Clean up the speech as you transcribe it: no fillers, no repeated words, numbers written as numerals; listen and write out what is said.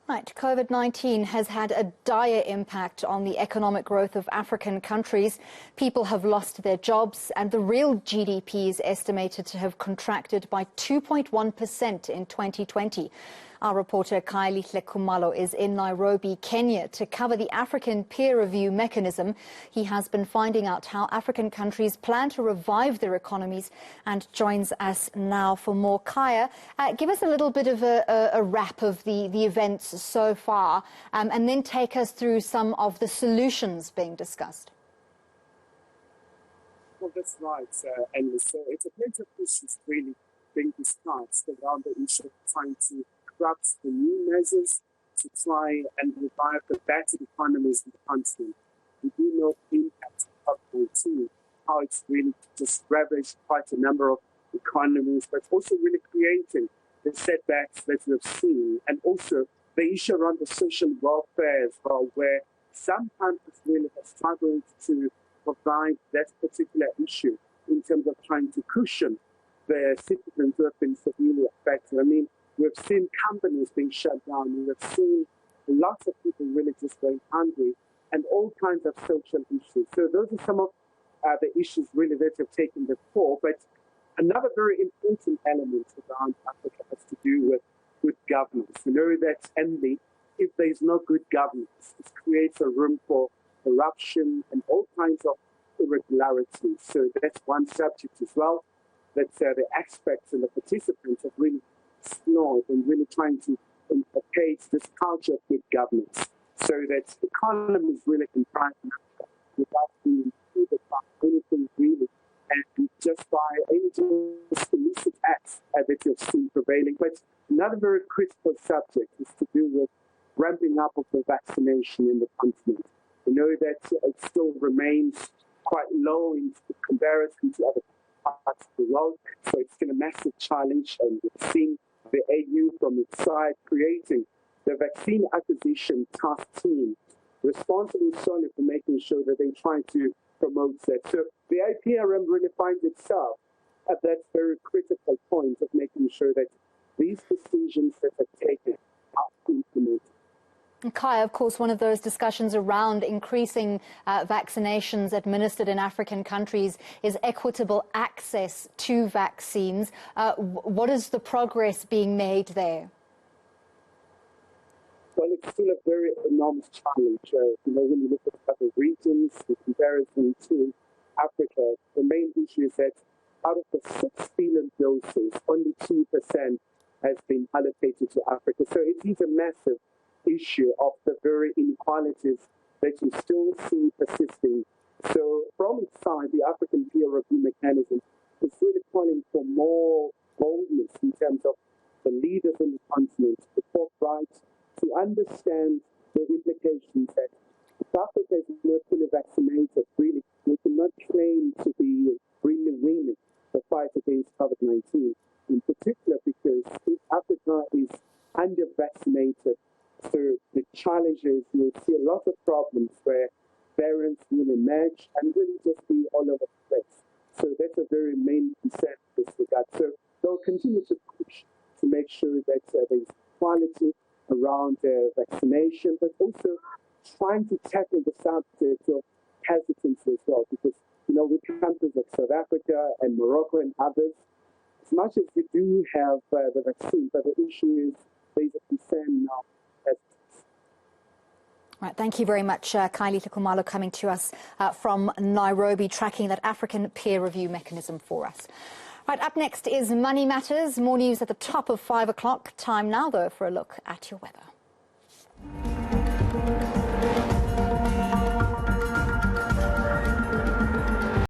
Right, COVID-19 has had a dire impact on the economic growth of African countries. People have lost their jobs and the real GDP is estimated to have contracted by 2.1% in 2020. Our reporter Khayelihle Khumalo is in Nairobi, Kenya, to cover the African peer review mechanism. He has been finding out how African countries plan to revive their economies and joins us now for more. Kaya, give us a little bit of a wrap of the events so far and then take us through some of the solutions being discussed. Well, that's right, and so it's a plenty of issues really being discussed around the issue of trying to craft the new measures to try and revive the battered economies in the continent. We do know the impact of COVID-19, how it's really just ravaged quite a number of economies, but also really creating the setbacks that we've seen, and also the issue around the social welfare as well, where some countries really have struggled to provide that particular issue in terms of trying to cushion the citizens who have been severely affected. I mean, we've seen companies being shut down. We've seen lots of people really just going hungry and all kinds of social issues. So those are some of the issues really that have taken the fore. But another very important element around Africa has to do with good governance. We know that only if there is no good governance, it creates a room for corruption and all kinds of irregularities. So that's one subject as well that the experts and the participants have really explored and really trying to inculcate this culture of good governance so that economies really can thrive without being impeded by anything really, and just by any just illicit acts that you've seen prevailing. But another very critical subject is to do with ramping up of the vaccination in the continent. We know that it still remains quite low in comparison to other parts of the world, so it's been a massive challenge, and we've seen the AU from its side creating the vaccine acquisition task team responsible solely for making sure that they try to promote that. So the IPRM really finds itself at that very critical point of making sure that these decisions that are taken are implemented. Kaya, of course, one of those discussions around increasing vaccinations administered in African countries is equitable access to vaccines. What is the progress being made there? Well, it's still a very enormous challenge. When you look at other regions in comparison to Africa, the main issue is that out of the 6 billion doses, only 2% has been allocated to Africa. So it is a massive issue of the very inequalities that you still see persisting. So from its side, the African peer review mechanism is really calling for more boldness in terms of the leaders in the continent, the forthright, to understand the implications that if Africa is not fully vaccinated, really, we cannot claim to be really winning the fight against COVID-19, in particular because if Africa is under-vaccinated, so the challenges, you'll see a lot of problems where variants will emerge and really just be all over the place. So that's a very main concern in this regard. So they'll continue to push to make sure that there's quality around vaccination, but also trying to tackle the subject of hesitancy as well, because, with countries like South Africa and Morocco and others, as much as we do have the vaccine, but the issue is there's a concern now. Right, thank you very much, Khayelihle Khumalo, coming to us from Nairobi, tracking that African peer review mechanism for us. Right, up next is Money Matters. More news at the top of 5 o'clock. Time now, though, for a look at your weather.